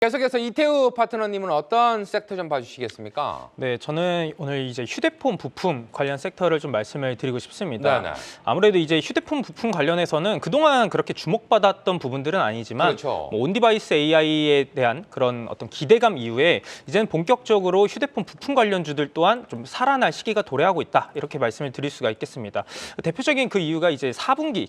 계속해서 이태우 파트너님은 어떤 섹터 좀 봐주시겠습니까? 네, 저는 오늘 이제 휴대폰 부품 관련 섹터를 좀 말씀을 드리고 싶습니다. 네네. 아무래도 이제 휴대폰 부품 관련해서는 그동안 그렇게 주목받았던 부분들은 아니지만 그렇죠. 뭐 온디바이스 AI에 대한 그런 어떤 기대감 이후에 이제는 본격적으로 휴대폰 부품 관련주들 또한 좀 살아날 시기가 도래하고 있다. 이렇게 말씀을 드릴 수가 있겠습니다. 대표적인 그 이유가 이제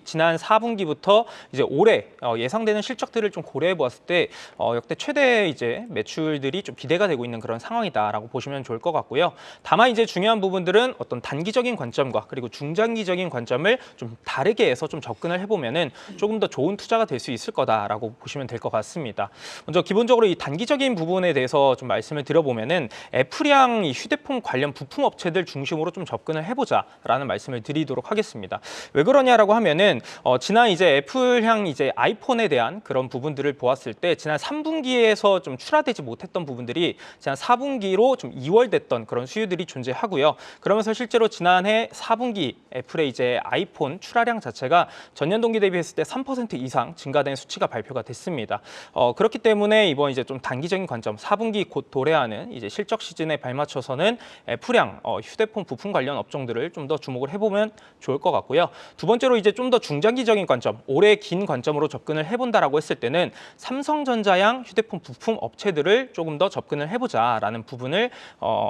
지난 4분기부터 이제 올해 예상되는 실적들을 좀 고려해 보았을 때 역대 최대 이제 매출들이 좀 기대가 되고 있는 그런 상황이다라고 보시면 좋을 것 같고요. 다만 이제 중요한 부분들은 어떤 단기적인 관점과 그리고 중장기적인 관점을 좀 다르게 해서 좀 접근을 해보면은 조금 더 좋은 투자가 될 수 있을 거다라고 보시면 될 것 같습니다. 먼저 기본적으로 이 단기적인 부분에 대해서 좀 말씀을 드려보면은 애플이랑 이 휴대폰 관련 부품 업체들 중심으로 좀 접근을 해보자라는 말씀을 드리도록 하겠습니다. 왜 그러냐라고 하면은 지난 이제 애플향 이제 아이폰에 대한 그런 부분들을 보았을 때 지난 3분기에서 좀 출하되지 못했던 부분들이 지난 4분기로 좀 이월됐던 그런 수요들이 존재하고요. 그러면서 실제로 지난해 4분기 애플의 이제 아이폰 출하량 자체가 전년 동기 대비했을 때 3% 이상 증가된 수치가 발표가 됐습니다. 그렇기 때문에 이번 이제 좀 단기적인 관점, 4분기 곧 도래하는 이제 실적 시즌에 발맞춰서는 애플향 휴대폰 부품 관련 업종들을 좀 더 주목을 해보면 좋을 것 같고요. 두 번째로 이제 좀 더 중장기적인 관점, 오래 긴 관점으로 접근을 해본다라고 했을 때는 삼성전자향 휴대폰 부품 업체들을 조금 더 접근을 해보자라는 부분을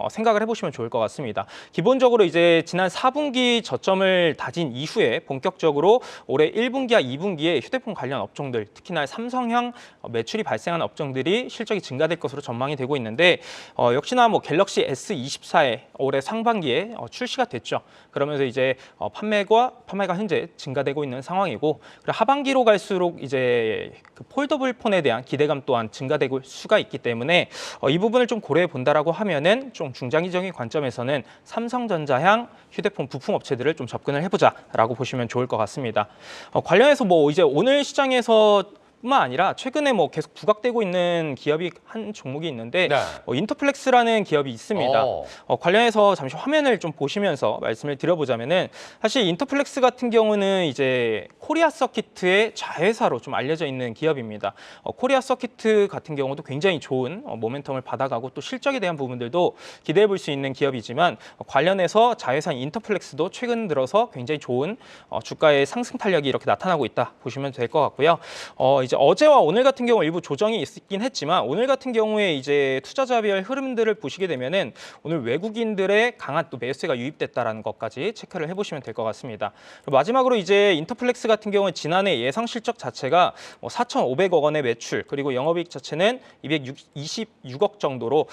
생각을 해보시면 좋을 것 같습니다. 기본적으로 이제 지난 4분기 저점을 다진 이후에 본격적으로 올해 1분기와 2분기에 휴대폰 관련 업종들, 특히나 삼성향 매출이 발생한 업종들이 실적이 증가될 것으로 전망이 되고 있는데 역시나 뭐 갤럭시 S24에 올해 상반기에 출시가 됐죠. 그러면서 이제 판매가 현재 증가되고 있는 상황이고 그리고 하반기로 갈수록 이제 그 폴더블 폰에 대한 기대감 또한 증가되고 수가 있기 때문에 이 부분을 좀 고려해 본다라고 하면은 좀 중장기적인 관점에서는 삼성전자향 휴대폰 부품 업체들을 좀 접근을 해보자라고 보시면 좋을 것 같습니다. 관련해서 뭐 이제 오늘 시장에서 뿐만 아니라 최근에 뭐 계속 부각되고 있는 기업이 한 종목이 있는데 네. 인터플렉스라는 기업이 있습니다. 관련해서 잠시 화면을 좀 보시면서 말씀을 드려보자면은 사실 인터플렉스 같은 경우는 이제 코리아 서키트의 자회사로 좀 알려져 있는 기업입니다. 코리아 서키트 같은 경우도 굉장히 좋은 모멘텀을 받아가고 또 실적에 대한 부분들도 기대해 볼 수 있는 기업이지만 관련해서 자회사인 인터플렉스도 최근 들어서 굉장히 좋은 주가의 상승 탄력이 이렇게 나타나고 있다 보시면 될 것 같고요. 이제 어제와 오늘 같은 경우 일부 조정이 있긴 했지만 오늘 같은 경우에 이제 투자자별 흐름들을 보시게 되면은 오늘 외국인들의 강한 또 매수세가 유입됐다라는 것까지 체크를 해보시면 될 것 같습니다. 그리고 마지막으로 이제 인터플렉스 같은 경우는 지난해 예상 실적 자체가 4,500억 원의 매출 그리고 영업이익 자체는 226억 정도로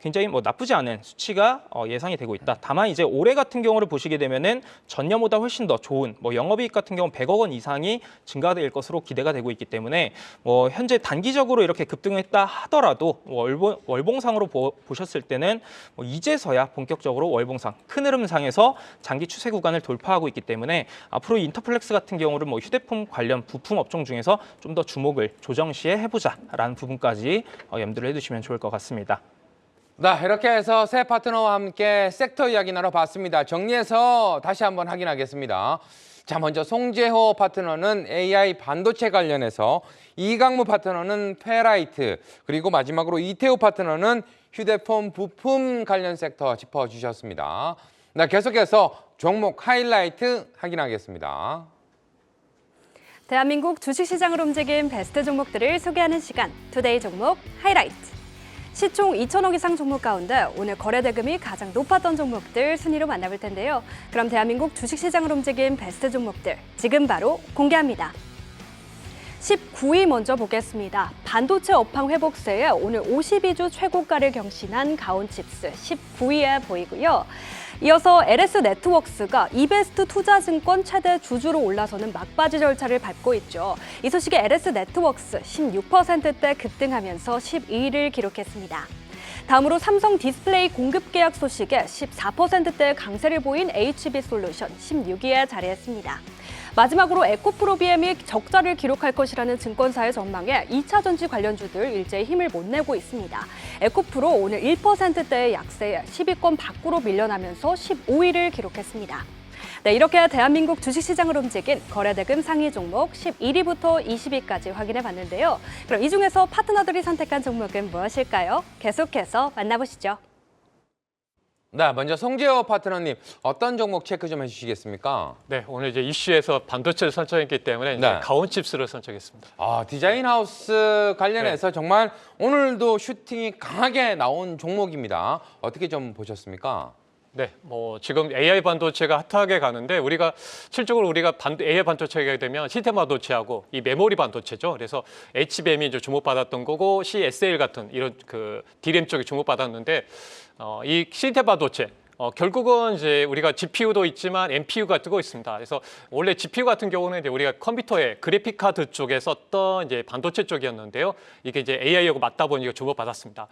굉장히 뭐 나쁘지 않은 수치가 예상이 되고 있다. 다만 이제 올해 같은 경우를 보시게 되면은 전년보다 훨씬 더 좋은 영업이익 같은 경우 100억 원 이상이 증가될 것으로 기대가 되고 있기 때문에 뭐 현재 단기적으로 이렇게 급등했다 하더라도 월봉상으로 보셨을 때는 이제서야 본격적으로 월봉상 큰 흐름상에서 장기 추세 구간을 돌파하고 있기 때문에 앞으로 인터플렉스 같은 경우를 휴대폰 관련 부품 업종 중에서 좀 더 주목을 조정 시에 해보자라는 부분까지 염두를 해두시면 좋을 것 같습니다. 네, 이렇게 해서 새 파트너와 함께 섹터 이야기 나눠봤습니다. 정리해서 다시 한번 확인하겠습니다. 자, 먼저 송재호 파트너는 AI 반도체 관련해서, 이강무 파트너는 페라이트, 그리고 마지막으로 이태우 파트너는 휴대폰 부품 관련 섹터 짚어주셨습니다. 네, 계속해서 종목 하이라이트 확인하겠습니다. 대한민국 주식시장을 움직인 베스트 종목들을 소개하는 시간, 투데이 종목 하이라이트. 시총 2천억 이상 종목 가운데 오늘 거래 대금이 가장 높았던 종목들 순위로 만나볼 텐데요. 그럼 대한민국 주식시장을 움직인 베스트 종목들 지금 바로 공개합니다. 19위 먼저 보겠습니다. 반도체 업황 회복세에 오늘 52주 최고가를 경신한 가온칩스 19위에 보이고요. 이어서 LS네트워크스가 이베스트 투자증권 최대 주주로 올라서는 막바지 절차를 밟고 있죠. 이 소식에 LS네트워크스 16%대 급등하면서 12위를 기록했습니다. 다음으로 삼성 디스플레이 공급 계약 소식에 14%대 강세를 보인 HB솔루션 16위에 자리했습니다. 마지막으로 에코프로비엠이 적자를 기록할 것이라는 증권사의 전망에 2차 전지 관련주들 일제히 힘을 못 내고 있습니다. 에코프로 오늘 1%대의 약세에 10위권 밖으로 밀려나면서 15위를 기록했습니다. 네, 이렇게 대한민국 주식시장을 움직인 거래대금 상위 종목 11위부터 20위까지 확인해 봤는데요. 그럼 이 중에서 파트너들이 선택한 종목은 무엇일까요? 계속해서 만나보시죠. 네, 먼저 송재호 파트너님 어떤 종목 체크 좀 해주시겠습니까? 네, 오늘 이제 이슈에서 반도체를 선정했기 때문에 이제 네. 가온칩스를 선정했습니다. 디자인 하우스 관련해서 정말 오늘도 슈팅이 강하게 나온 종목입니다. 어떻게 좀 보셨습니까? 네, 지금 AI 반도체가 핫하게 가는데 실적으로 우리가 AI 반도체가 되면 시스템 반도체하고 이 메모리 반도체죠. 그래서 HBM이 이제 주목받았던 거고 CSL 같은 이런 그 DRAM 쪽이 주목받았는데 이 시스템 반도체 결국은 이제 우리가 GPU도 있지만 NPU가 뜨고 있습니다. 그래서 원래 GPU 같은 경우는 이제 우리가 컴퓨터에 그래픽 카드 쪽에 썼던 이제 반도체 쪽이었는데요. 이게 이제 AI하고 맞다 보니까 주목받았습니다.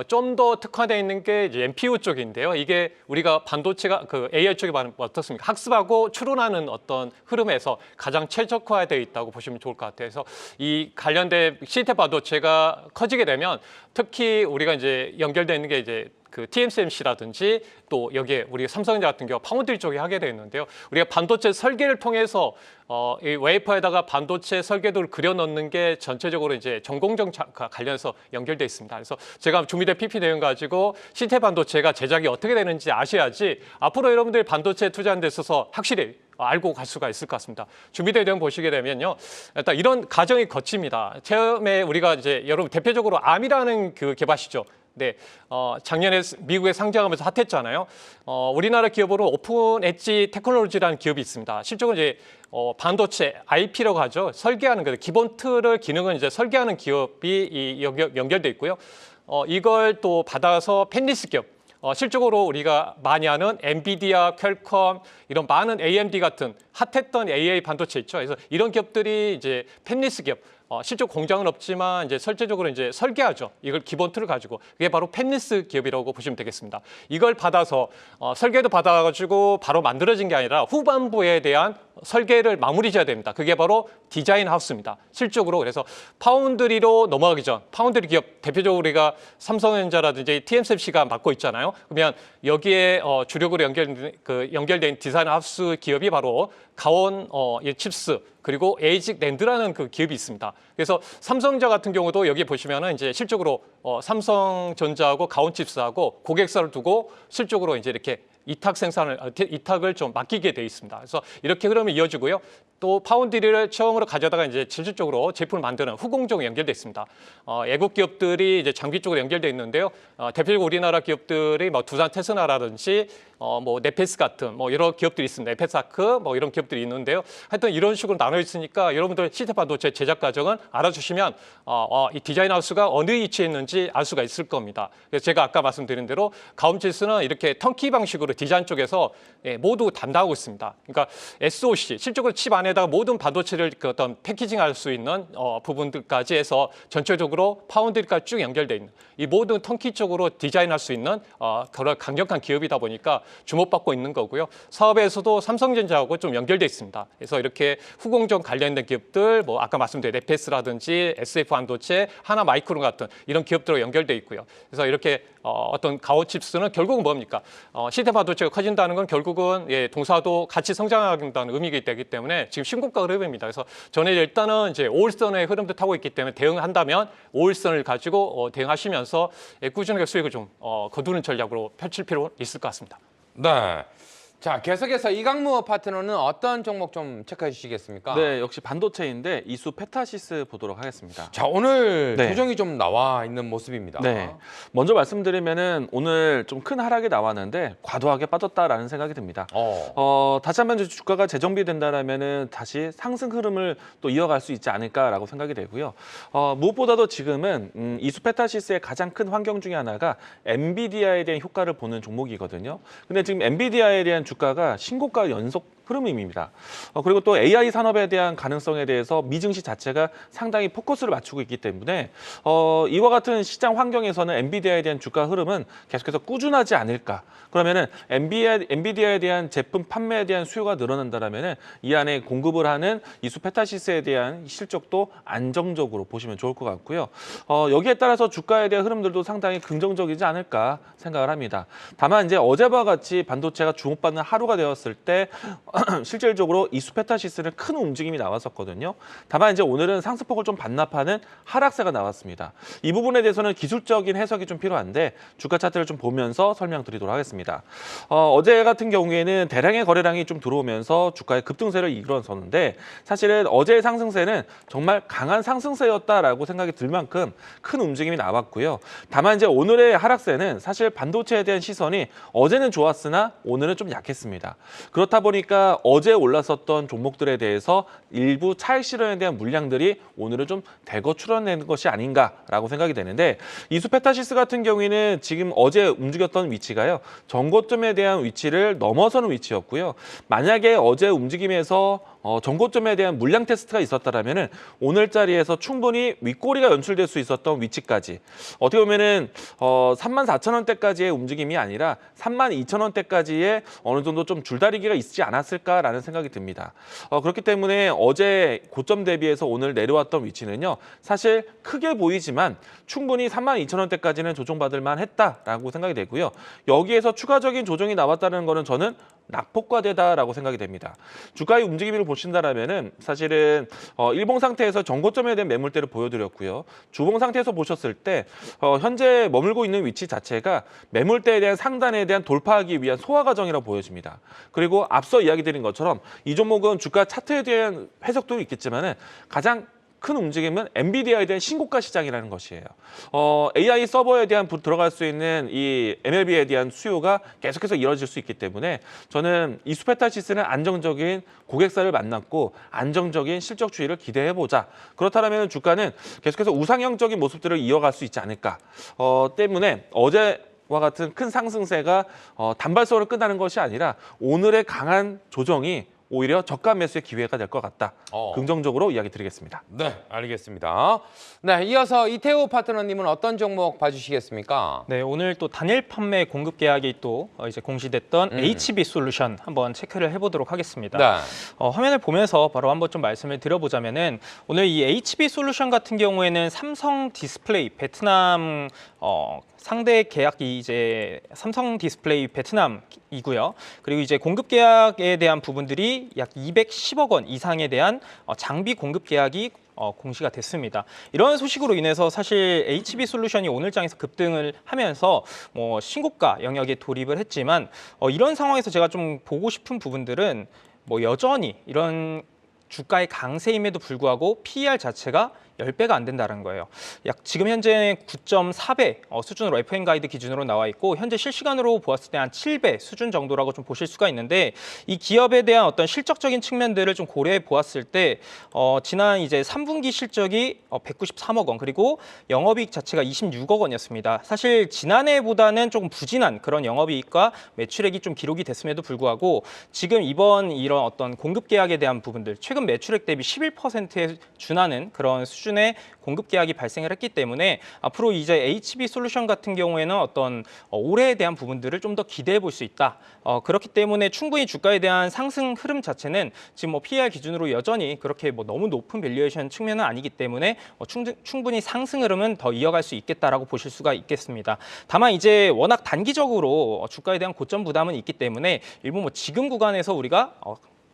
좀 더 특화되어 있는 게 이제 NPU 쪽인데요. 이게 우리가 반도체가 그 AI 쪽이 어떻습니까? 학습하고 추론하는 어떤 흐름에서 가장 최적화되어 있다고 보시면 좋을 것 같아요. 그래서 이 관련된 시스템 반도체가 커지게 되면 특히 우리가 이제 연결되어 있는 게 이제 그 TSMC라든지 또 여기에 우리가 삼성전자 같은 경우 파운드리 쪽에 하게 되어 있는데요. 우리가 반도체 설계를 통해서 이 웨이퍼에다가 반도체 설계도를 그려 넣는 게 전체적으로 이제 전공정 관련해서 연결돼 있습니다. 그래서 제가 준비된 PPT 내용 가지고 시스템 반도체가 제작이 어떻게 되는지 아셔야지 앞으로 여러분들이 반도체에 투자하는 데 있어서 확실히 알고 갈 수가 있을 것 같습니다. 준비된 내용 보시게 되면요. 일단 이런 과정이 거칩니다. 처음에 우리가 이제 여러분 대표적으로 암이라는 그 개발시죠. 네, 작년에 미국에 상장하면서 핫했잖아요. 우리나라 기업으로 오픈 엣지 테크놀로지라는 기업이 있습니다. 실적은 이제 반도체 IP라고 하죠. 설계하는 거, 기본 틀을 기능은 이제 설계하는 기업이 연결돼 있고요. 이걸 또 받아서 펜리스 기업. 실적으로 우리가 많이 아는 엔비디아, 퀄컴 이런 많은 AMD 같은 핫했던 AI 반도체 있죠. 그래서 이런 기업들이 이제 펜리스 기업. 실적 공장은 없지만 이제 실제적으로 이제 설계하죠. 이걸 기본 틀을 가지고 그게 바로 펜리스 기업이라고 보시면 되겠습니다. 이걸 받아서 설계도 받아가지고 바로 만들어진 게 아니라 후반부에 대한 설계를 마무리 지어야 됩니다. 그게 바로 디자인 하우스입니다. 실적으로 그래서 파운드리로 넘어가기 전 파운드리 기업 대표적으로 우리가 삼성전자라든지 TSMC가 맡고 있잖아요. 그러면 여기에 주력으로 연결된 디자인 하우스 기업이 바로 가온 칩스 그리고 에이직 랜드라는 그 기업이 있습니다. 그래서 삼성전자 같은 경우도 여기 보시면은 이제 실적으로 삼성전자하고 가온칩스하고 고객사를 두고 실적으로 이제 이렇게 이탁을 좀 맡기게 돼 있습니다. 그래서 이렇게 흐름이 이어지고요. 또 파운드리를 처음으로 가져다가 이제 실질적으로 제품을 만드는 후공정이 연결돼 있습니다. 애국 기업들이 이제 장비 쪽으로 연결돼 있는데요. 대표적으로 우리나라 기업들이 뭐 두산 테스나라든지 뭐 네페스 같은 뭐 여러 기업들이 있습니다. 네페사크 뭐 이런 기업들이 있는데요. 하여튼 이런 식으로 나눠 있으니까 여러분들 시스템 반도체 제작 과정은 알아주시면 이 디자인 하우스가 어느 위치에 있는지 알 수가 있을 겁니다. 그래서 제가 아까 말씀드린 대로 가온칩스는 이렇게 턴키 방식으로 디자인 쪽에서 모두 담당하고 있습니다. 그러니까 SOC 실적으로 칩 안에다가 모든 반도체를 그 어떤 패키징할 수 있는 부분들까지 해서 전체적으로 파운드리까지 쭉 연결돼 있는 이 모든 턴키 쪽으로 디자인할 수 있는 그런 강력한 기업이다 보니까 주목받고 있는 거고요. 사업에서도 삼성전자하고 좀 연결돼 있습니다. 그래서 이렇게 후공정 관련된 기업들, 뭐 아까 말씀드린 네페스라든지 SF 반도체, 하나 마이크론 같은 이런 기업들로 연결돼 있고요. 그래서 이렇게 어떤 가오칩스는 결국은 뭡니까? 시스템 반도체가 커진다는 건 결국은 동사도 같이 성장한다는 의미가 되기 때문에 지금 신고가 흐름입니다. 그래서 저는 일단은 이제 5일선의 흐름도 타고 있기 때문에 대응한다면 5일선을 가지고 대응하시면서 꾸준하게 수익을 좀 거두는 전략으로 펼칠 필요 있을 것 같습니다. 네. 자, 계속해서 이강무 파트너는 어떤 종목 좀 체크해 주시겠습니까? 네, 역시 반도체인데 이수 페타시스 보도록 하겠습니다. 자, 오늘 네. 조정이 좀 나와 있는 모습입니다. 네, 먼저 말씀드리면은 오늘 좀 큰 하락이 나왔는데 과도하게 빠졌다라는 생각이 듭니다. 다시 한번 주가가 재정비된다라면은 다시 상승 흐름을 또 이어갈 수 있지 않을까라고 생각이 되고요. 무엇보다도 지금은 이수 페타시스의 가장 큰 환경 중에 하나가 엔비디아에 대한 효과를 보는 종목이거든요. 근데 지금 엔비디아에 대한 주가가 신고가 연속 흐름입니다. 그리고 또 AI 산업에 대한 가능성에 대해서 미증시 자체가 상당히 포커스를 맞추고 있기 때문에 이와 같은 시장 환경에서는 엔비디아에 대한 주가 흐름은 계속해서 꾸준하지 않을까. 그러면은 엔비디아에 대한 제품 판매에 대한 수요가 늘어난다면은 이 안에 공급을 하는 이수 페타시스에 대한 실적도 안정적으로 보시면 좋을 것 같고요. 여기에 따라서 주가에 대한 흐름들도 상당히 긍정적이지 않을까 생각을 합니다. 다만 이제 어제와 같이 반도체가 주목받는 하루가 되었을 때 실질적으로 이수페타시스는 큰 움직임이 나왔었거든요. 다만 이제 오늘은 상승폭을 좀 반납하는 하락세가 나왔습니다. 이 부분에 대해서는 기술적인 해석이 좀 필요한데 주가 차트를 좀 보면서 설명드리도록 하겠습니다. 어제 같은 경우에는 대량의 거래량이 좀 들어오면서 주가의 급등세를 이끌어섰는데 사실은 어제의 상승세는 정말 강한 상승세였다라고 생각이 들 만큼 큰 움직임이 나왔고요. 다만 이제 오늘의 하락세는 사실 반도체에 대한 시선이 어제는 좋았으나 오늘은 좀 약했습니다. 그렇다 보니까 어제 올랐었던 종목들에 대해서 일부 차익 실현에 대한 물량들이 오늘은 좀 대거 출현되는 것이 아닌가라고 생각이 되는데 이수페타시스 같은 경우에는 지금 어제 움직였던 위치가요. 전고점에 대한 위치를 넘어서는 위치였고요. 만약에 어제 움직임에서 전고점에 대한 물량 테스트가 있었다라면은 오늘 자리에서 충분히 윗꼬리가 연출될 수 있었던 위치까지 어떻게 보면은 34,000원대까지의 움직임이 아니라 32,000원대까지의 어느 정도 좀 줄다리기가 있지 않았을까라는 생각이 듭니다. 그렇기 때문에 어제 고점 대비해서 오늘 내려왔던 위치는요. 사실 크게 보이지만 충분히 32,000원대까지는 조정받을 만했다라고 생각이 되고요. 여기에서 추가적인 조정이 나왔다는 거는 저는 낙폭과대다라고 생각이 됩니다. 주가의 움직임을 보신다라면은 사실은 일봉 상태에서 전고점에 대한 매물대를 보여드렸고요. 주봉 상태에서 보셨을 때 현재 머물고 있는 위치 자체가 매물대에 대한 상단에 대한 돌파하기 위한 소화 과정이라고 보여집니다. 그리고 앞서 이야기 드린 것처럼 이 종목은 주가 차트에 대한 해석도 있겠지만은 가장 큰 움직임은 엔비디아에 대한 신고가 시장이라는 것이에요. AI 서버에 대한 들어갈 수 있는 이 MLB에 대한 수요가 계속해서 이뤄질 수 있기 때문에 저는 이수페타시스는 안정적인 고객사를 만났고 안정적인 실적 추이를 기대해보자. 그렇다면 주가는 계속해서 우상향적인 모습들을 이어갈 수 있지 않을까. 때문에 어제와 같은 큰 상승세가 단발성으로 끝나는 것이 아니라 오늘의 강한 조정이 오히려 저가 매수의 기회가 될 것 같다. 긍정적으로 이야기 드리겠습니다. 네, 알겠습니다. 네, 이어서 이태호 파트너님은 어떤 종목 봐주시겠습니까? 네, 오늘 또 단일 판매 공급 계약이 또 이제 공시됐던 HB 솔루션 한번 체크를 해보도록 하겠습니다. 네. 화면을 보면서 바로 한번 좀 말씀을 드려보자면은 오늘 이 HB 솔루션 같은 경우에는 삼성 디스플레이 베트남 상대 계약이 이제 삼성 디스플레이 베트남이고요. 그리고 이제 공급 계약에 대한 부분들이 약 210억 원 이상에 대한 장비 공급 계약이 공시가 됐습니다. 이런 소식으로 인해서 사실 HB 솔루션이 오늘 장에서 급등을 하면서 뭐 신고가 영역에 돌입을 했지만 이런 상황에서 제가 좀 보고 싶은 부분들은 뭐 여전히 이런 주가의 강세임에도 불구하고 PER 자체가 10배가 안 된다는 거예요. 약 지금 현재 9.4배 수준으로 FN 가이드 기준으로 나와 있고 현재 실시간으로 보았을 때 한 7배 수준 정도라고 좀 보실 수가 있는데 이 기업에 대한 어떤 실적적인 측면들을 좀 고려해 보았을 때 지난 이제 3분기 실적이 193억 원 그리고 영업이익 자체가 26억 원이었습니다. 사실 지난해보다는 조금 부진한 그런 영업이익과 매출액이 좀 기록이 됐음에도 불구하고 지금 이번 이런 어떤 공급 계약에 대한 부분들 최근 매출액 대비 11%에 준하는 그런 수준의 공급 계약이 발생을 했기 때문에 앞으로 이제 HB 솔루션 같은 경우에는 어떤 올해에 대한 부분들을 좀 더 기대해 볼 수 있다. 그렇기 때문에 충분히 주가에 대한 상승 흐름 자체는 지금 뭐 PER 기준으로 여전히 그렇게 뭐 너무 높은 밸류에이션 측면은 아니기 때문에 충분히 상승 흐름은 더 이어갈 수 있겠다라고 보실 수가 있겠습니다. 다만 이제 워낙 단기적으로 주가에 대한 고점 부담은 있기 때문에 일부 뭐 지금 구간에서 우리가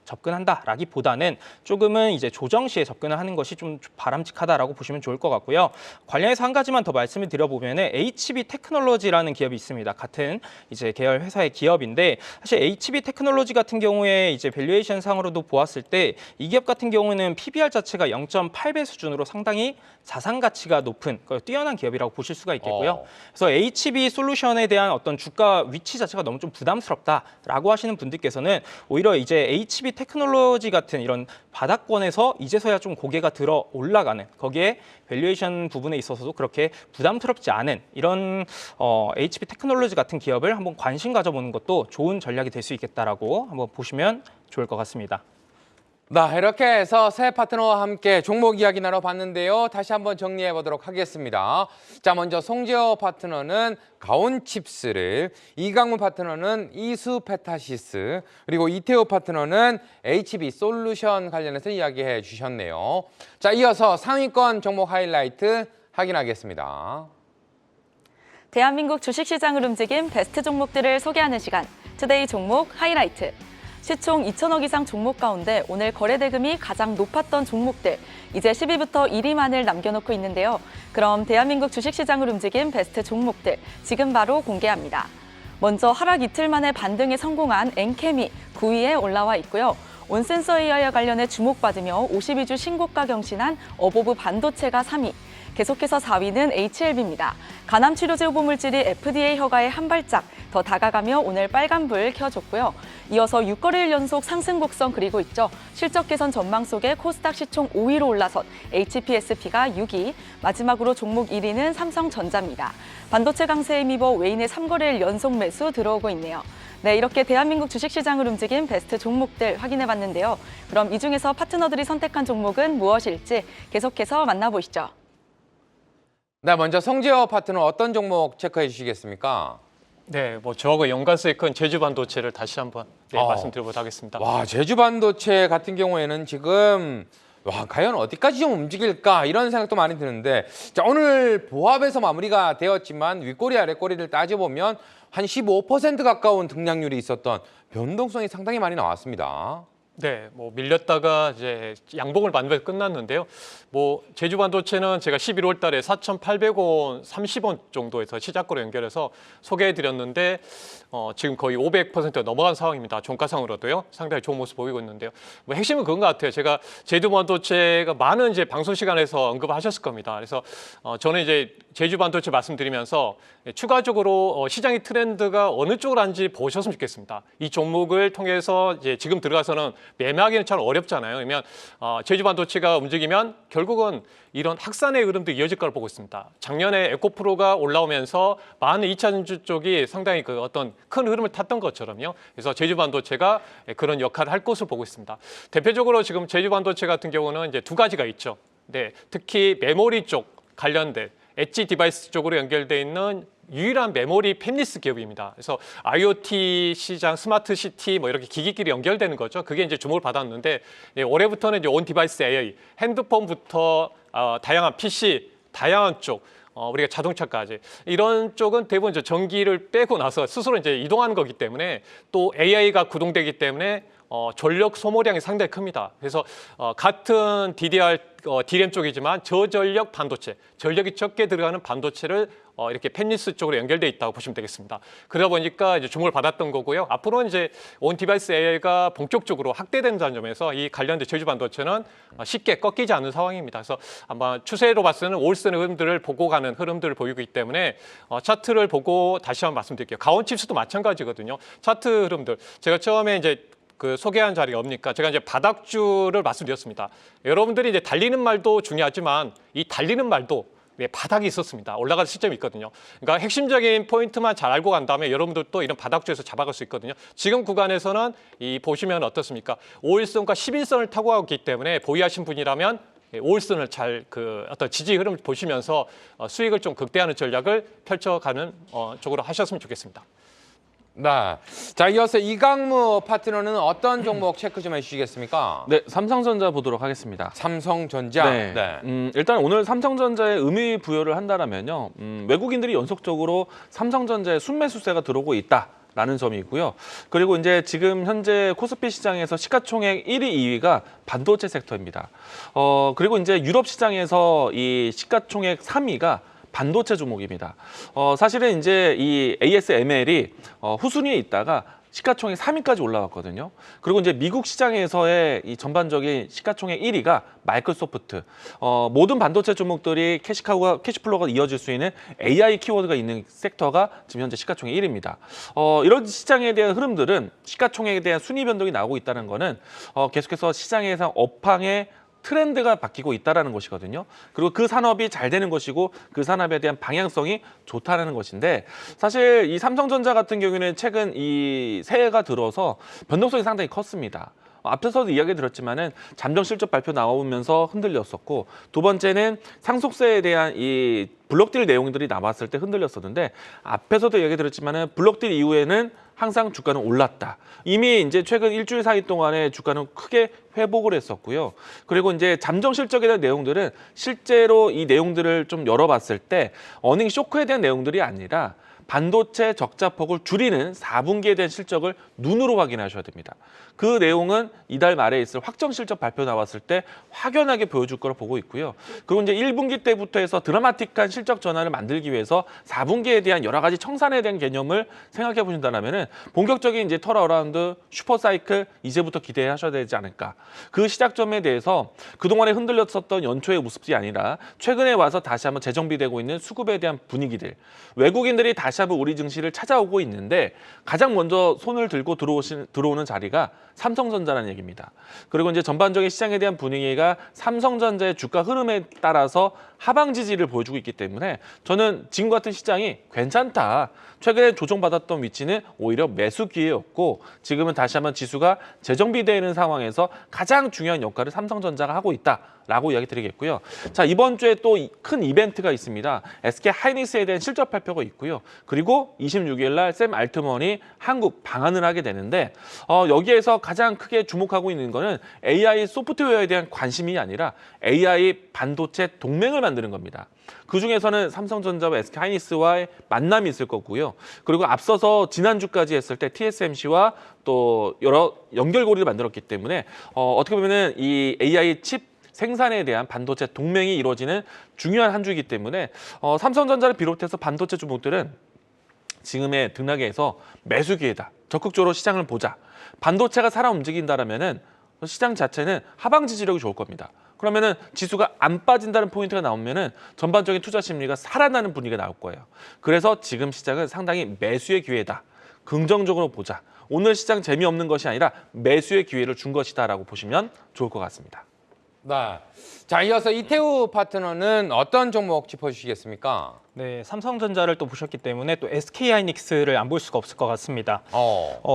접근한다라기보다는 조금은 이제 조정 시에 접근을 하는 것이 좀 바람직하다라고 보시면 좋을 것 같고요. 관련해서 한 가지만 더 말씀을 드려보면은 HB 테크놀로지라는 기업이 있습니다. 같은 이제 계열 회사의 기업인데 사실 HB 테크놀로지 같은 경우에 이제 밸류에이션 상으로도 보았을 때 이 기업 같은 경우는 PBR 자체가 0.8배 수준으로 상당히 자산 가치가 높은 뛰어난 기업이라고 보실 수가 있겠고요. 그래서 HB 솔루션에 대한 어떤 주가 위치 자체가 너무 좀 부담스럽다라고 하시는 분들께서는 오히려 이제 HB 테크놀로지 같은 이런 바닥권에서 이제서야 좀 고개가 들어 올라가는 거기에 밸류에이션 부분에 있어서도 그렇게 부담스럽지 않은 이런 HB 테크놀로지 같은 기업을 한번 관심 가져보는 것도 좋은 전략이 될 수 있겠다라고 한번 보시면 좋을 것 같습니다. 네, 이렇게 해서 새 파트너와 함께 종목 이야기 나눠봤는데요. 다시 한번 정리해 보도록 하겠습니다. 자, 먼저 송재호 파트너는 가온칩스를, 이강문 파트너는 이수페타시스, 그리고 이태호 파트너는 HB 솔루션 관련해서 이야기해 주셨네요. 자, 이어서 상위권 종목 하이라이트 확인하겠습니다. 대한민국 주식시장을 움직인 베스트 종목들을 소개하는 시간, 투데이 종목 하이라이트. 시총 2천억 이상 종목 가운데 오늘 거래 대금이 가장 높았던 종목들, 이제 10위부터 1위만을 남겨놓고 있는데요. 그럼 대한민국 주식시장을 움직인 베스트 종목들, 지금 바로 공개합니다. 먼저 하락 이틀 만에 반등에 성공한 엔케미 9위에 올라와 있고요. 온센서 AI와 관련해 주목받으며 52주 신고가 경신한 어보브 반도체가 3위. 계속해서 4위는 HLB입니다. 간암 치료제 후보 물질이 FDA 허가에 한 발짝 더 다가가며 오늘 빨간불 켜줬고요. 이어서 6거래일 연속 상승 곡선 그리고 있죠. 실적 개선 전망 속에 코스닥 시총 5위로 올라선 HPSP가 6위, 마지막으로 종목 1위는 삼성전자입니다. 반도체 강세에 힘입어 외인의 3거래일 연속 매수 들어오고 있네요. 네, 이렇게 대한민국 주식시장을 움직인 베스트 종목들 확인해봤는데요. 그럼 이 중에서 파트너들이 선택한 종목은 무엇일지 계속해서 만나보시죠. 네, 먼저 송재호 파트너 어떤 종목 체크해 주시겠습니까? 네, 뭐 저하고 연관성이 큰 제주 반도체를 다시 한번 말씀드려보도록 하겠습니다. 와, 제주 반도체 같은 경우에는 지금 과연 어디까지 좀 움직일까 이런 생각도 많이 드는데, 자, 오늘 보합에서 마무리가 되었지만 윗꼬리 아랫꼬리를 따져보면 한 15% 가까운 등락률이 있었던 변동성이 상당히 많이 나왔습니다. 네, 뭐 밀렸다가 이제 양봉을 만들어 끝났는데요. 뭐 제주 반도체는 제가 11월 달에 4,800원 30원 정도에서 시작으로 연결해서 소개해 드렸는데 지금 거의 500% 넘어간 상황입니다. 종가상으로도요. 상당히 좋은 모습 보이고 있는데요. 뭐 핵심은 그건 것 같아요. 제가 제주 반도체가 많은 이제 방송 시간에서 언급하셨을 겁니다. 그래서 저는 이제 제주 반도체 말씀드리면서 추가적으로 시장의 트렌드가 어느 쪽으로 하는지 보셨으면 좋겠습니다. 이 종목을 통해서 이제 지금 들어가서는 매매하기는 참 어렵잖아요. 그러면 제주 반도체가 움직이면 결국은 이런 확산의 흐름도 이어질 걸 보고 있습니다. 작년에 에코프로가 올라오면서 많은 2차 전지 쪽이 상당히 그 어떤 큰 흐름을 탔던 것처럼요. 그래서 제주 반도체가 그런 역할을 할 것으로 보고 있습니다. 대표적으로 지금 제주 반도체 같은 경우는 이제 두 가지가 있죠. 네, 특히 메모리 쪽 관련된 엣지 디바이스 쪽으로 연결돼 있는 유일한 메모리 팹리스 기업입니다. 그래서 IoT 시장, 스마트 시티 뭐 이렇게 기기끼리 연결되는 거죠. 그게 이제 주목을 받았는데 올해부터는 이제 온 디바이스 AI, 핸드폰부터 다양한 PC, 다양한 쪽 우리가 자동차까지 이런 쪽은 대부분 이제 전기를 빼고 나서 스스로 이제 이동하는 거기 때문에 또 AI가 구동되기 때문에 전력 소모량이 상당히 큽니다. 그래서 같은 DDR DRAM 쪽이지만 저전력 반도체, 전력이 적게 들어가는 반도체를 이렇게 팹리스 쪽으로 연결돼 있다고 보시면 되겠습니다. 그러다 보니까 이제 주목을 받았던 거고요. 앞으로는 이제 온 디바이스 AI가 본격적으로 확대된다는 점에서 이 관련된 제주 반도체는 쉽게 꺾이지 않는 상황입니다. 그래서 아마 추세로 봤을 때는 올스는 흐름들을 보고 가는 흐름들을 보이고 있기 때문에 차트를 보고 다시 한번 말씀드릴게요. 가온칩스도 마찬가지거든요. 차트 흐름들 제가 처음에 이제 그 소개한 자리가 뭡니까? 제가 이제 바닥주를 말씀드렸습니다. 여러분들이 이제 달리는 말도 중요하지만 이 달리는 말도 바닥이 있었습니다. 올라갈 시점이 있거든요. 그러니까 핵심적인 포인트만 잘 알고 간 다음에 여러분들도 이런 바닥주에서 잡아갈 수 있거든요. 지금 구간에서는 이 보시면 어떻습니까? 5일선과 11선을 타고 가고 있기 때문에 보유하신 분이라면 5일선을 잘 그 어떤 지지 흐름을 보시면서 수익을 좀 극대화하는 전략을 펼쳐가는 쪽으로 하셨으면 좋겠습니다. 네. 자, 이어서 이강무 파트너는 어떤 종목 체크 좀 해주시겠습니까? 네, 삼성전자 보도록 하겠습니다. 삼성전자. 네. 네. 일단 오늘 삼성전자에 의미 부여를 한다면요, 외국인들이 연속적으로 삼성전자에 순매수세가 들어오고 있다라는 점이 있고요. 그리고 이제 지금 현재 코스피 시장에서 시가총액 1위, 2위가 반도체 섹터입니다. 그리고 이제 유럽 시장에서 이 시가총액 3위가 반도체 종목입니다. 사실은 이제 이 ASML이 후순위에 있다가 시가총액 3위까지 올라왔거든요. 그리고 이제 미국 시장에서의 이 전반적인 시가총액 1위가 마이크로소프트. 모든 반도체 종목들이 캐시플로우가 이어질 수 있는 AI 키워드가 있는 섹터가 지금 현재 시가총액 1위입니다. 이런 시장에 대한 흐름들은 시가총액에 대한 순위 변동이 나오고 있다는 거는 계속해서 시장에서 업황의 트렌드가 바뀌고 있다는 것이거든요. 그리고 그 산업이 잘 되는 것이고 그 산업에 대한 방향성이 좋다는 것인데, 사실 이 삼성전자 같은 경우에는 최근 이 새해가 들어서 변동성이 상당히 컸습니다. 앞에서도 이야기 드렸지만은 잠정 실적 발표 나오면서 흔들렸었고, 두 번째는 상속세에 대한 이 블록딜 내용들이 나왔을 때 흔들렸었는데, 앞에서도 이야기 드렸지만은 블록딜 이후에는 항상 주가는 올랐다. 이미 이제 최근 일주일 사이 동안에 주가는 크게 회복을 했었고요. 그리고 이제 잠정 실적에 대한 내용들은 실제로 이 내용들을 좀 열어봤을 때 어닝 쇼크에 대한 내용들이 아니라 반도체 적자폭을 줄이는 4분기에 대한 실적을 눈으로 확인하셔야 됩니다. 그 내용은 이달 말에 있을 확정 실적 발표 나왔을 때 확연하게 보여줄 거로 보고 있고요. 그리고 이제 1분기 때부터 해서 드라마틱한 실적 전환을 만들기 위해서 4분기에 대한 여러 가지 청산에 대한 개념을 생각해 보신다면은 본격적인 이제 턴어라운드 슈퍼사이클 이제부터 기대하셔야 되지 않을까. 그 시작점에 대해서 그동안에 흔들렸었던 연초의 모습이 아니라 최근에 와서 다시 한번 재정비되고 있는 수급에 대한 분위기들. 외국인들이 다시 한번 우리 증시를 찾아오고 있는데 가장 먼저 손을 들고 들어오는 자리가 삼성전자라는 얘기입니다. 그리고 이제 전반적인 시장에 대한 분위기가 삼성전자의 주가 흐름에 따라서 하방 지지를 보여주고 있기 때문에 저는 지금 같은 시장이 괜찮다. 최근에 조정받았던 위치는 오히려 매수 기회였고 지금은 다시 한번 지수가 재정비되는 상황에서 가장 중요한 역할을 삼성전자가 하고 있다라고 이야기 드리겠고요. 자, 이번 주에 또 큰 이벤트가 있습니다. SK 하이닉스에 대한 실적 발표가 있고요. 그리고 26일 날 샘 알트먼이 한국 방한을 하게 되는데 여기에서 가장 크게 주목하고 있는 거는 AI 소프트웨어에 대한 관심이 아니라 AI 반도체 동맹을 만드는 겁니다. 그중에서는 삼성전자와 SK 하이닉스와의 만남이 있을 거고요. 그리고 앞서서 지난주까지 했을 때 TSMC와 또 여러 연결고리를 만들었기 때문에 어떻게 보면은 이 AI 칩 생산에 대한 반도체 동맹이 이루어지는 중요한 한 주이기 때문에 삼성전자를 비롯해서 반도체 주목들은 지금의 등락에서 매수 기회다. 적극적으로 시장을 보자. 반도체가 살아 움직인다라면은 시장 자체는 하방 지지력이 좋을 겁니다. 그러면은 지수가 안 빠진다는 포인트가 나오면은 전반적인 투자 심리가 살아나는 분위기가 나올 거예요. 그래서 지금 시장은 상당히 매수의 기회다. 긍정적으로 보자. 오늘 시장 재미없는 것이 아니라 매수의 기회를 준 것이다라고 보시면 좋을 것 같습니다. 네. 자, 이어서 이태우 파트너는 어떤 종목 짚어주시겠습니까? 네, 삼성전자를 또 보셨기 때문에 또 SK하이닉스를 안 볼 수가 없을 것 같습니다.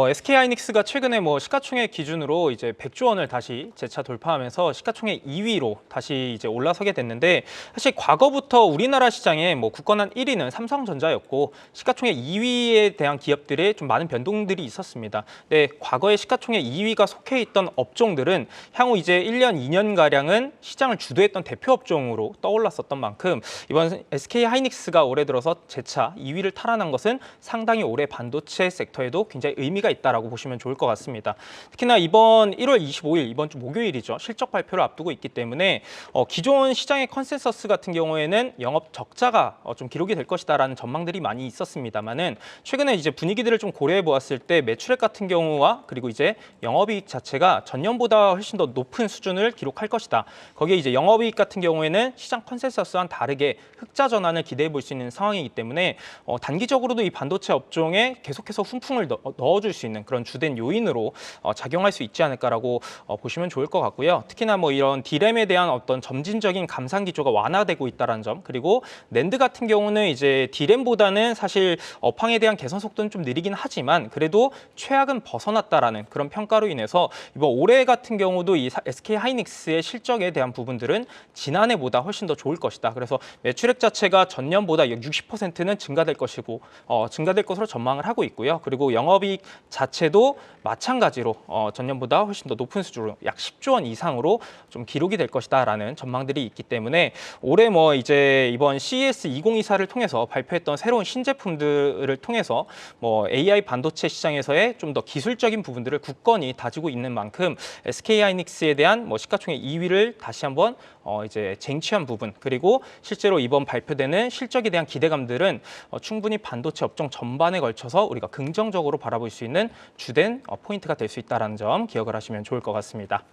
SK하이닉스가 최근에 뭐 시가총액 기준으로 이제 100조 원을 다시 재차 돌파하면서 시가총액 2위로 다시 이제 올라서게 됐는데 사실 과거부터 우리나라 시장에 뭐 굳건한 1위는 삼성전자였고 시가총액 2위에 대한 기업들의 좀 많은 변동들이 있었습니다. 네, 과거에 시가총액 2위가 속해 있던 업종들은 향후 이제 1년, 2년 가량은 시장을 주도했던 대표 업종으로 떠올랐었던 만큼 이번 SK하이닉스가 올해 들어서 재차 2위를 탈환한 것은 상당히 올해 반도체 섹터에도 굉장히 의미가 있다라고 보시면 좋을 것 같습니다. 특히나 이번 1월 25일 이번 주 목요일이죠. 실적 발표를 앞두고 있기 때문에 기존 시장의 컨센서스 같은 경우에는 영업 적자가 좀 기록이 될 것이다라는 전망들이 많이 있었습니다만은 최근에 이제 분위기들을 좀 고려해 보았을 때 매출액 같은 경우와 그리고 이제 영업이익 자체가 전년보다 훨씬 더 높은 수준을 기록할 것이다. 거기에 이제 영업이익 같은 경우에는 시장 컨센서스와는 다르게 흑자 전환을 기대해 볼 수 있는 상황이기 때문에 단기적으로도 이 반도체 업종에 계속해서 훈풍을 넣어줄 수 있는 그런 주된 요인으로 작용할 수 있지 않을까라고 보시면 좋을 것 같고요. 특히나 뭐 이런 D램에 대한 어떤 점진적인 감산 기조가 완화되고 있다는 점, 그리고 낸드 같은 경우는 이제 D램보다는 사실 업황에 대한 개선 속도는 좀 느리긴 하지만 그래도 최악은 벗어났다라는 그런 평가로 인해서 이번 올해 같은 경우도 이 SK하이닉스의 실적에 대한 부분들은 지난해보다 훨씬 더 좋을 것이다. 그래서 매출액 자체가 전년보다 60%는 증가될 것이고 증가될 것으로 전망을 하고 있고요. 그리고 영업이익 자체도 마찬가지로 전년보다 훨씬 더 높은 수준으로 약 10조 원 이상으로 좀 기록이 될 것이다라는 전망들이 있기 때문에 올해 뭐 이제 이번 CES 2024를 통해서 발표했던 새로운 신제품들을 통해서 뭐 AI 반도체 시장에서의 좀 더 기술적인 부분들을 굳건히 다지고 있는 만큼 SK하이닉스에 대한 뭐 시가총액 2위를 다시 한번 이제 쟁취한 부분, 그리고 실제로 이번 발표되는 실적에 대한 기대감들은 충분히 반도체 업종 전반에 걸쳐서 우리가 긍정적으로 바라볼 수 있는 주된 포인트가 될 수 있다는 점 기억을 하시면 좋을 것 같습니다.